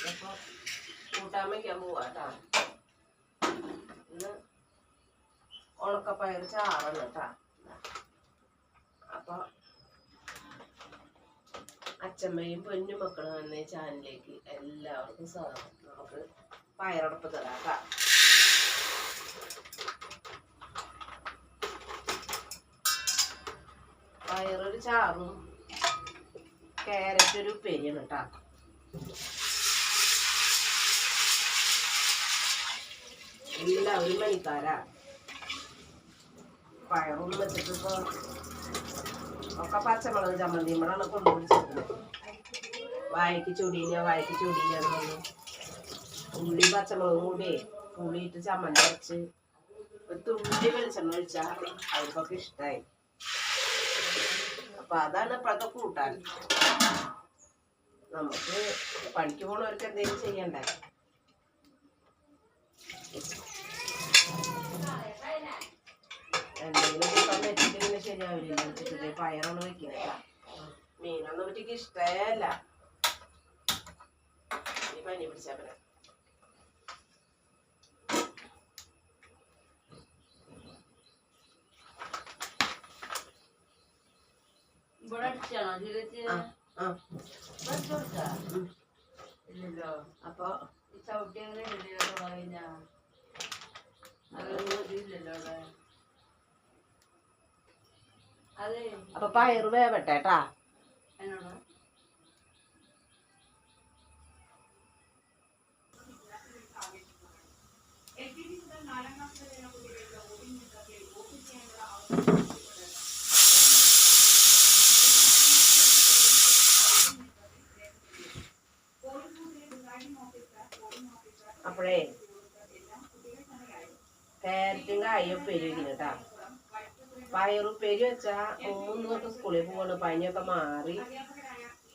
അപ്പോൾ കൂട്ടാൻ വയ്ക്കാൻ പോവാട്ടാ. ഇന്ന് ഉണക്കപ്പയർ ചാറാണ് കേട്ടാ. അപ്പോൾ അച്ഛമ്മയും പൊന്നും മക്കളും വന്ന ചാനലിലേക്ക് എല്ലാവർക്കും സ്വാഗതം. നമുക്ക് പയറടപ്പ് തരാം കേട്ടാ. പയറൊരു ചാറും ക്യാരറ്റ് ഒരു ഉപ്പേരിയാണ് കേട്ടാ. എല്ലാവരും മണിക്കാരാ. പയറൊന്നും വെച്ചിട്ട് ഇപ്പോൾ ഒക്കെ പച്ചമുളക് ചമ്മന്തിമ്മളാണ് കൊണ്ടുപിടിച്ചത്. വാഴയ്ക്ക് ചൊടിയില്ലെന്ന് പറഞ്ഞു. ഉള്ളി പച്ചമുളകും കൂടി പുളിയിട്ട് ചമ്മന്തി അരച്ച് ഒരു തുള്ളി വെളിച്ചെണ്ണ ഒഴിച്ചാൽ അവർക്കൊക്കെ ഇഷ്ടമായി. അപ്പം അതാണ് ഇപ്പോഴത്തെ കൂട്ടാൻ. നമുക്ക് പണിക്ക് പോണവർക്ക് എന്തെങ്കിലും ചെയ്യണ്ടേ. എന്തെങ്കിലും കൂട്ടാൻ വെച്ചിട്ട് പിന്നെ ശരിയാവില്ല. വെച്ചിട്ട് പയറൊന്നും വെക്കില്ല. മീനൊന്നും പറ്റിക്ക് ഇഷ്ടമല്ല. ഈ പനി പിടിച്ചാ പിന്നെ അപ്പൊ അപ്പൊ പയറ് വേവട്ടെട്ടാ. അപ്പോഴേ ക്യാരറ്റും കായും ഉപ്പേരി വെക്കുന്നു കേട്ടാ. പയറുപ്പേരി വെച്ചാ 3 ദിവസം സ്കൂളിൽ പോവാണ്. പനിയൊക്കെ മാറി.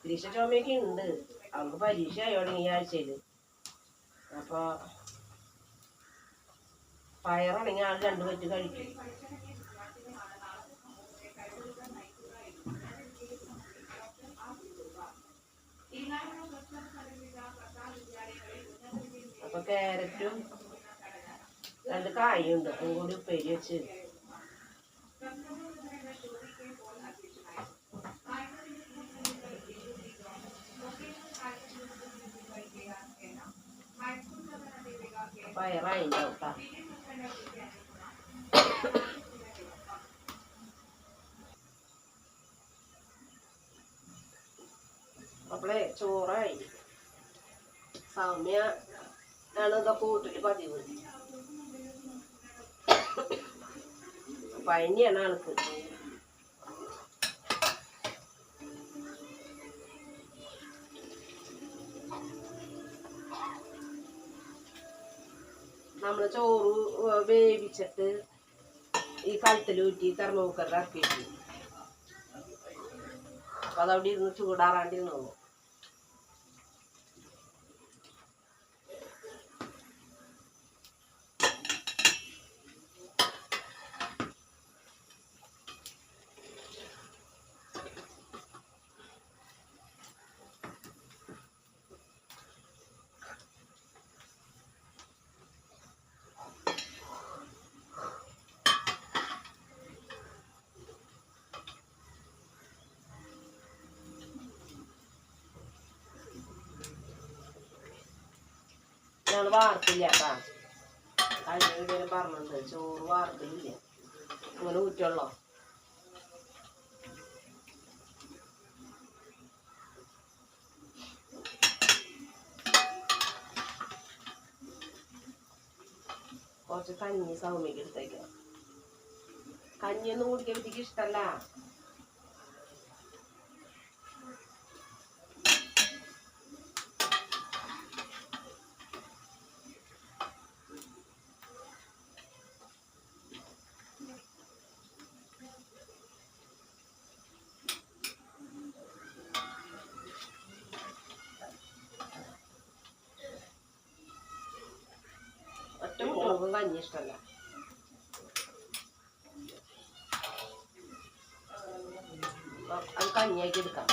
പരീക്ഷ ചുമയൊക്കെ ഉണ്ട്. അവൾക്ക് പരീക്ഷ ആയോടെ ഈ ആഴ്ചയിൽ. അപ്പൊ പയറാണെങ്കിൽ ആൾ 2 പറ്റ് കഴിക്കും. അപ്പൊ ക്യാരറ്റും 2 കായും ഉണ്ട്. അതും കൂടി ഉപ്പേരി വെച്ച് പയറായിണ്ടാവും കേട്ടാ. അപ്പളേ ചോറായി. സൗമ്യ ആണ് ഇതൊക്കെ കൂട്ടിട്ട് പതിവ്. പനിയാണ് ആൾക്ക്. നമ്മള് ചോറ് വേവിച്ചിട്ട് ഈ കലത്തിലൂറ്റി തെർമോക്കുക്കറിൽ ഇറക്കിയിട്ട് അപ്പൊ അതവിടെ ഇരുന്ന് ചൂടാറാണ്ടിരുന്നോളൂ. ഞങ്ങൾ വാർത്തില്ല കേട്ടാ. കഴിഞ്ഞ വീഡിയോയിൽ പറഞ്ഞിട്ടുണ്ട് ചോറ് വാർത്തില്ല. അങ്ങനെ ഊറ്റുള്ളോ. കുറച്ച് കഞ്ഞി സൗമ്യക്ക് എടുത്തേക്കാം. കഞ്ഞിയൊന്നും കുടിക്കാൻ എനിക്ക് ഇഷ്ടമല്ല. ഒറ്റ കുട്ടികൾക്കും കഞ്ഞി ഇഷ്ടമല്ല. അത് കഞ്ഞിയാക്കി എടുക്കാം.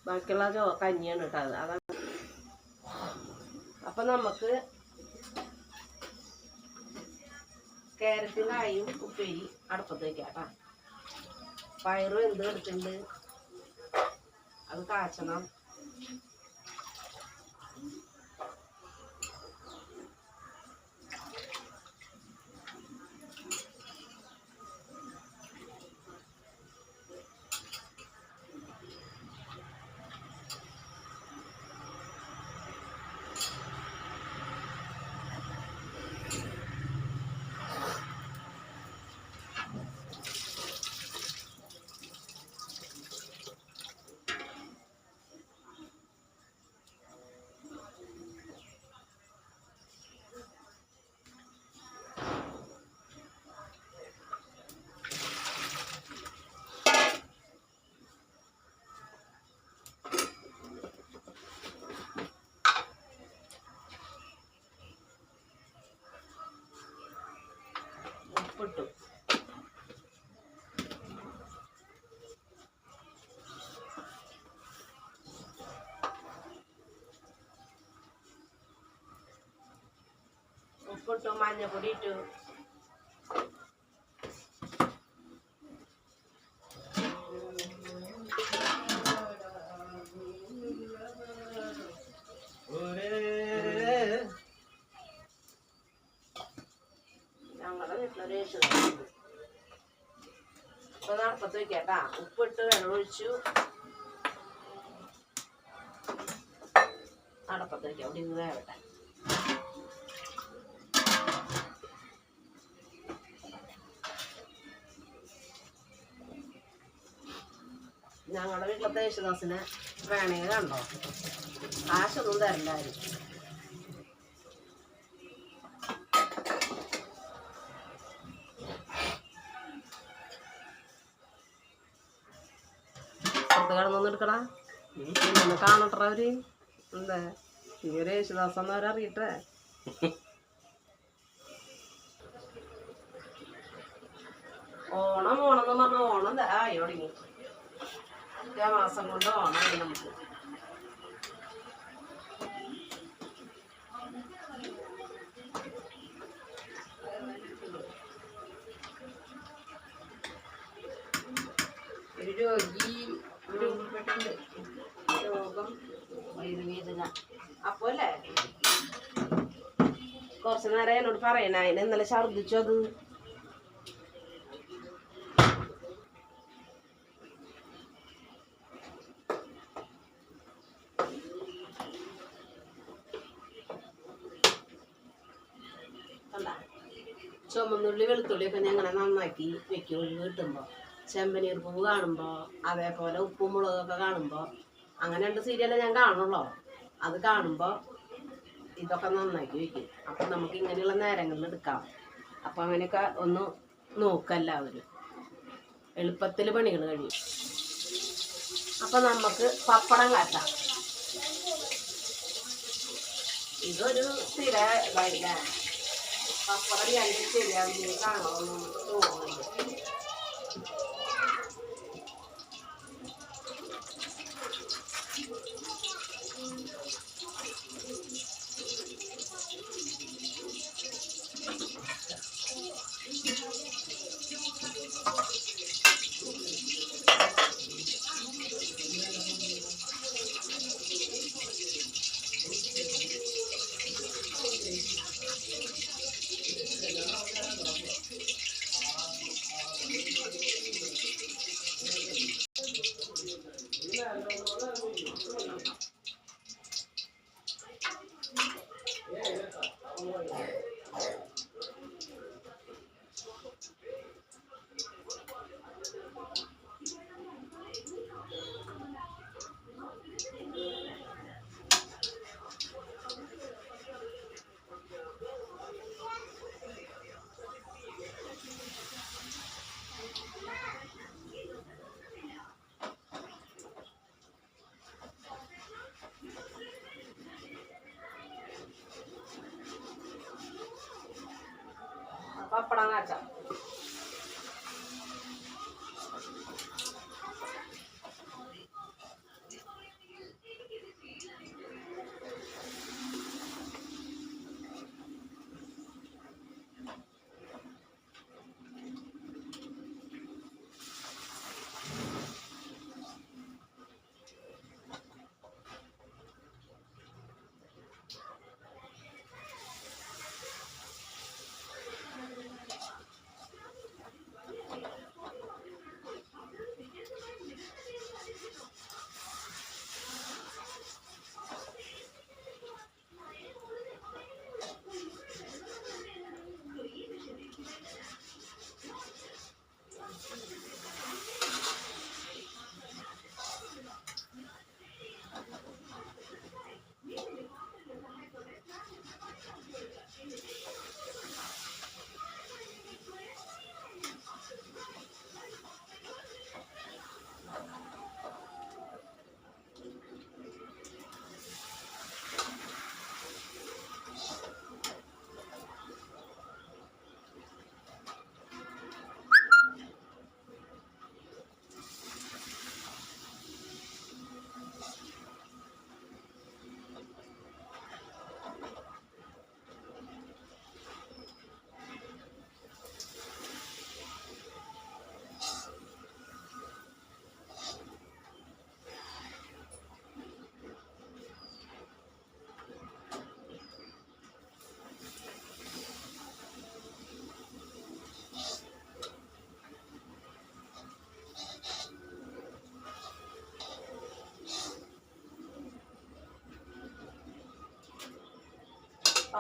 ബാക്കിയുള്ള കഞ്ഞിയാണ് കേട്ടോ അത്. അതാണ്. അപ്പം നമുക്ക് ക്യാരറ്റും കായും ഉപ്പേരി അടുപ്പത്ത് വയ്ക്കാം കേട്ടോ. പയറ് എന്ത് എടുത്തിട്ടുണ്ട്, അത് കാച്ചണം. ഉപ്പിട്ടു. ഉപ്പിട്ടു, മഞ്ഞപ്പൊടി ഇട്ടു. ഞങ്ങളുടെ വീട്ടിലൊരു ഇപ്പൊ നടപ്പത്ത് വെക്കാട്ടാ. ഉപ്പിട്ട് വെള്ളം ഒഴിച്ചു നടപ്പത്ത് വയ്ക്കാം. അവിടെ ഇന്ന് വേവട്ടെ. ഞങ്ങളുടെ വീട്ടിലത്തെ യേശുദാസിനെ വേണമെങ്കിൽ കണ്ടോ, കാശൊന്നും തരില്ലായിരുന്നു. കിടന്നൊന്നും എടുക്കടാ, ഇന്ന് കാണട്ടെ അവര്. എന്താ ഈ ഒരു യേശുദാസെന്ന് അവരറിയട്ടെ. ഓണം ഓണം എന്ന് പറഞ്ഞ ഓണം ആയി തുടങ്ങി. മാസം കൊണ്ട് ഓണമായി നമുക്ക്. ഒരു രോഗം വൈദ്യുത അപ്പൊ അല്ലേ കുറച്ചു നേരം എന്നോട് പറയണ. അതിന് ഇന്നലെ ഛർദിച്ചു. അത് ചുമന്നുള്ളി വെളുത്തുള്ളിയൊക്കെ ഞങ്ങനെ നന്നാക്കി വെക്കും. ഒഴിവ് കിട്ടുമ്പോൾ ചെമ്പനീർ പൂവ് കാണുമ്പോൾ, അതേപോലെ ഉപ്പും മുളകൊക്കെ കാണുമ്പോൾ, അങ്ങനെ 2 സീരിയലേ ഞാൻ കാണുള്ളൂ. അത് കാണുമ്പോൾ ഇതൊക്കെ നന്നാക്കി വെക്കും. അപ്പം നമുക്ക് ഇങ്ങനെയുള്ള നേരങ്ങളിൽ എടുക്കാം. അപ്പം അങ്ങനെയൊക്കെ ഒന്ന് നോക്കല്ലാവരും, എളുപ്പത്തിൽ പണികൾ കഴിയും. അപ്പം നമുക്ക് പപ്പടം കാട്ടാം. ഇതൊരു സ്ഥിര ഇതായില്ല. പപ്പടം ഞാൻ ശരിയാവില്ല കാണുമെന്ന് തോന്നുന്നുണ്ട്. പപ്പടം കാച്ചാം.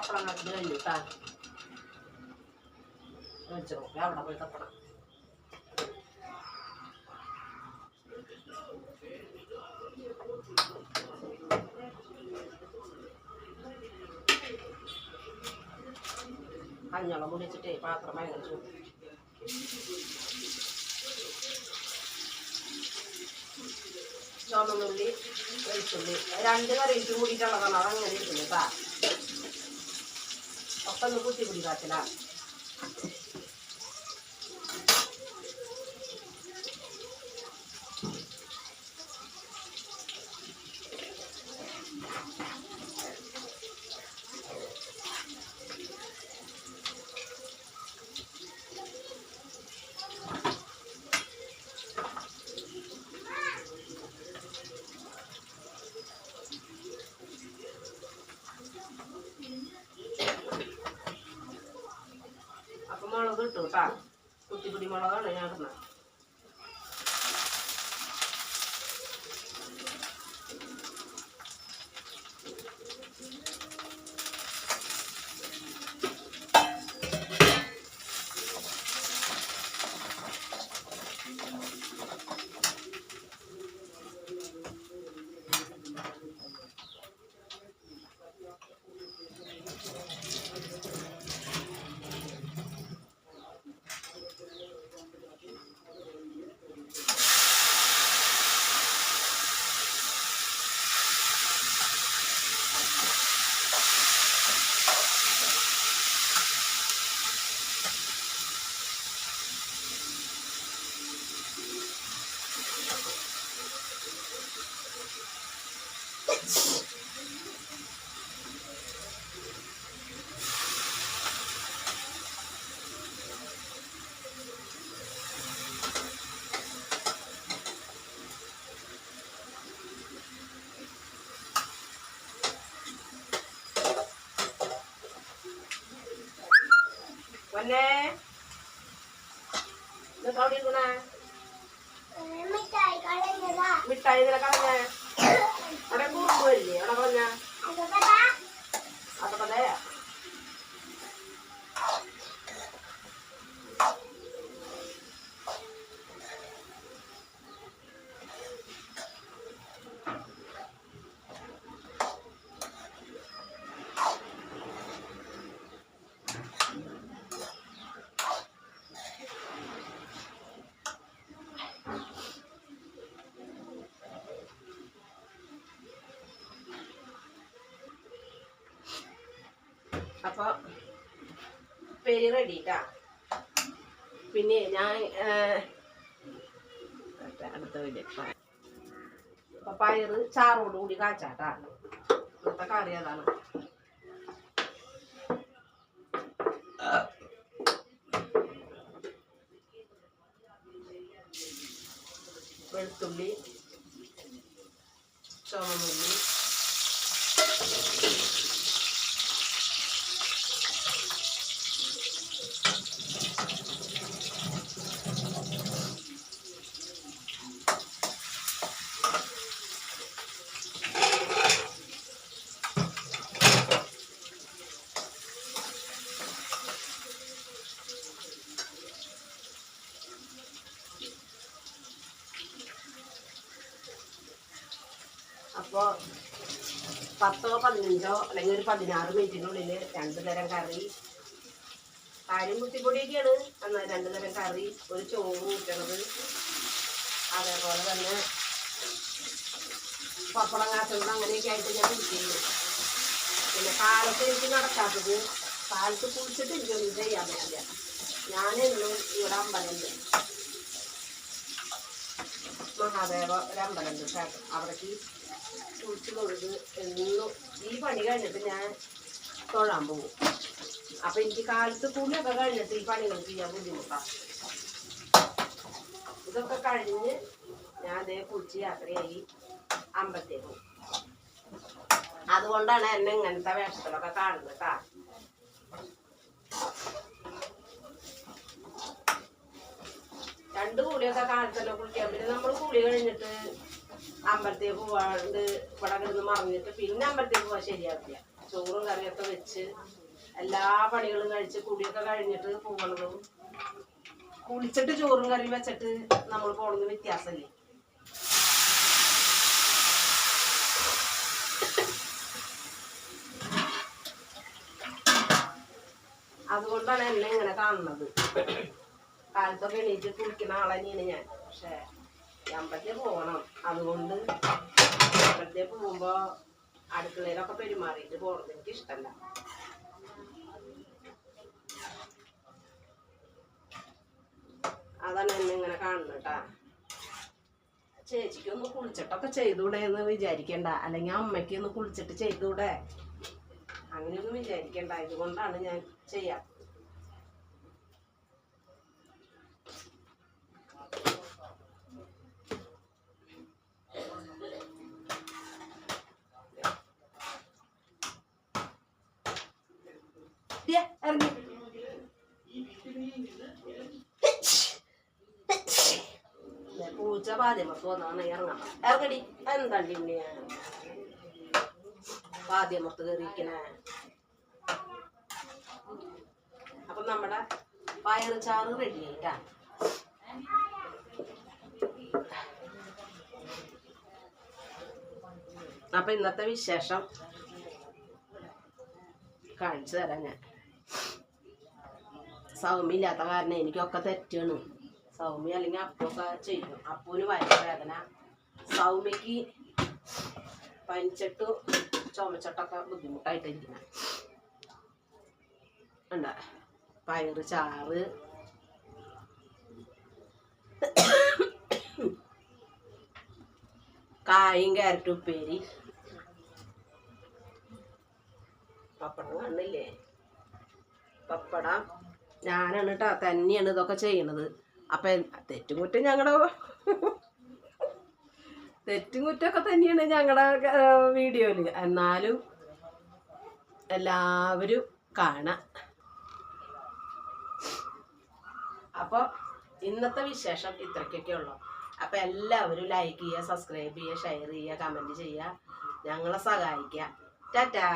പപ്പടം കാട്ടിന് കഴിഞ്ഞിട്ടാ വെച്ചോ അവിടെ പോയി തപ്പണം. കഞ്ഞോളം കുടിച്ചിട്ടേ പാത്രം ഭയങ്കര ചൂട്. ചുമന്നുള്ളി വെളുത്തുള്ളി 2 കറിയിട്ട് കൂടിയിട്ടുള്ളതാണ്. അതങ്ങനെ ഇരിക്കുന്നു കേട്ടാ. ഒക്കെ ഒന്ന് കുത്തി പിടി കാച്ചില. മുളക് ഇട്ടു കേട്ടാ. കുത്തിപ്പിടി മുളകാണ് ഞാൻ ഇടുന്നത്. പൊന്നേ ഇതൊക്കെ അവിടെ ഇരിക്കണേ മിഠായി ഇതിലെ കളഞ്ഞ അവിടെ കുറുമ്പ് വരില്ലേ അവിടെ കളഞ്ഞ അതൊക്കെ അതെ. അപ്പോൾ പെരി റെഡിട്ടാ. പിന്നെ ഞാൻ അടുത്ത വലിയ അപ്പം പയറ് ചാറോട് കൂടി കാച്ചാട്ടാ. ഇന്നത്തെ കറി അതാണ്. വെളുത്തുള്ളി, ചുവന്നുള്ളി, അപ്പോൾ 10-15 അല്ലെങ്കിൽ ഒരു 16 മിനിറ്റിനുള്ളിൽ 2 തരം കറി. കാര്യം കുത്തിപ്പൊടിയൊക്കെയാണ്. എന്നാൽ 2 തരം കറി, ഒരു ചോറ് കൂട്ടണത്, അതേപോലെ തന്നെ പപ്പടം കാച്ചുന്നത്, അങ്ങനെയൊക്കെ ആയിട്ട് ഞാൻ കുടിക്കുന്നു. പിന്നെ കാലത്ത് എനിക്ക് നടക്കാത്തത്, കാലത്ത് കുളിച്ചിട്ട് എനിക്കൊന്നും ചെയ്യാൻ പറ്റില്ല. ഞാനെന്നും ഇവിടെ അമ്പലമുണ്ട്, മഹാദേവ ഒരു അമ്പലമുണ്ട് ക്ഷേത്രം. അവിടേക്ക് കുളിച്ച് തൊഴുത് എന്നും ഈ പണി കഴിഞ്ഞിട്ട് ഞാൻ തൊഴാൻ പോകും. അപ്പം എനിക്ക് കാലത്ത് കുളിയൊക്കെ കഴിഞ്ഞിട്ട് ഈ പണികൾ ചെയ്യാൻ ബുദ്ധിമുട്ടാണ്. ഇതൊക്കെ കഴിഞ്ഞ് ഞാൻ അതേ കുളിച്ച് യാത്രയായി അമ്പലത്തിൽ പോകും. അതുകൊണ്ടാണ് എന്നെ ഇങ്ങനത്തെ വേഷത്തിലൊക്കെ കാണുന്നത് കേട്ടാ. രണ്ട് കുളിയൊക്കെ കാലത്തന്നെ കുളിക്കാൻ. പിന്നെ നമ്മൾ കുളി കഴിഞ്ഞിട്ട് അമ്പലത്തേക്ക് പോവാണ്ട് ഇവിടെ കിടന്ന് മറിഞ്ഞിട്ട് പിന്നെ അമ്പലത്തേക്ക് പോകാൻ ശരിയാവില്ല. ചോറും കറിയൊക്കെ വെച്ച് എല്ലാ പണികളും കഴിച്ച് കുടിയൊക്കെ കഴിഞ്ഞിട്ട് പോകണതും കുളിച്ചിട്ട് ചോറും കറി വെച്ചിട്ട് നമ്മൾ പോണത് വ്യത്യാസമല്ലേ. അതുകൊണ്ടാണ് എന്നെ ഇങ്ങനെ കാണുന്നത്. കാലത്തൊക്കെ എണീറ്റ് കുളിക്കുന്ന ആളെ തന്നെയാണ് ഞാൻ. പക്ഷെ അമ്പലത്തിൽ പോകണം. അതുകൊണ്ട് അമ്പലത്തിൽ പോകുമ്പോ അടുക്കളയിലൊക്കെ പെരുമാറിയിട്ട് പോകണത് എനിക്ക് ഇഷ്ടമല്ല. അതാണ് എന്നെ ഇങ്ങനെ കാണുന്നത് കേട്ടാ. ചേച്ചിക്ക് ഒന്ന് കുളിച്ചിട്ടൊക്കെ ചെയ്തൂടെ എന്ന് വിചാരിക്കണ്ട, അല്ലെങ്കിൽ അമ്മയ്ക്ക് ഒന്ന് കുളിച്ചിട്ട് ചെയ്തൂടെ അങ്ങനെയൊന്നും വിചാരിക്കണ്ട. ഇതുകൊണ്ടാണ് ഞാൻ ചെയ്യാം. ഇറങ്ങി പൂച്ച പാദ്യമത്ത് വന്നാണ് ഇറങ്ങാം. ഇറങ്ങടി എന്താണ്ടി പിന്നെ പാദ്യമത്ത് കയറിയിരിക്കണേ. അപ്പൊ നമ്മുടെ പയറ് ചാറ് റെഡി ആയിട്ടാ. അപ്പൊ ഇന്നത്തെ വിശേഷം കാണിച്ചു തരാം ഞാൻ. സൗമ്യ ഇല്ലാത്ത കാരണം എനിക്കൊക്കെ തെറ്റാണ്. സൗമ്യ അല്ലെങ്കിൽ അപ്പൊക്കെ ചെയ്യും. അപ്പൂന് വയറുവേദന, സൗമ്യക്ക് പനിച്ചിട്ട് ചുമച്ചിട്ടൊക്കെ ബുദ്ധിമുട്ടായിട്ടിരിക്കുന്ന ഉണ്ട്. പയറ് ചാറ്, കായും ക്യാരറ്റ് ഉപ്പേരി, പപ്പടം കണ്ടില്ലേ, പപ്പടം ഞാനാണ് കേട്ടോ തന്നെയാണ് ഇതൊക്കെ ചെയ്യണത്. അപ്പം തെറ്റുമുറ്റം തെറ്റുമുറ്റൊക്കെ തന്നെയാണ് ഞങ്ങളുടെ വീഡിയോയിൽ. എന്നാലും എല്ലാവരും കാണാം. അപ്പോൾ ഇന്നത്തെ വിശേഷം ഇത്രയ്ക്കൊക്കെ ഉള്ളു. അപ്പം എല്ലാവരും ലൈക്ക് ചെയ്യുക, സബ്സ്ക്രൈബ് ചെയ്യുക, ഷെയർ ചെയ്യുക, കമൻറ്റ് ചെയ്യുക, ഞങ്ങളെ സഹായിക്കുക. ടാറ്റാ.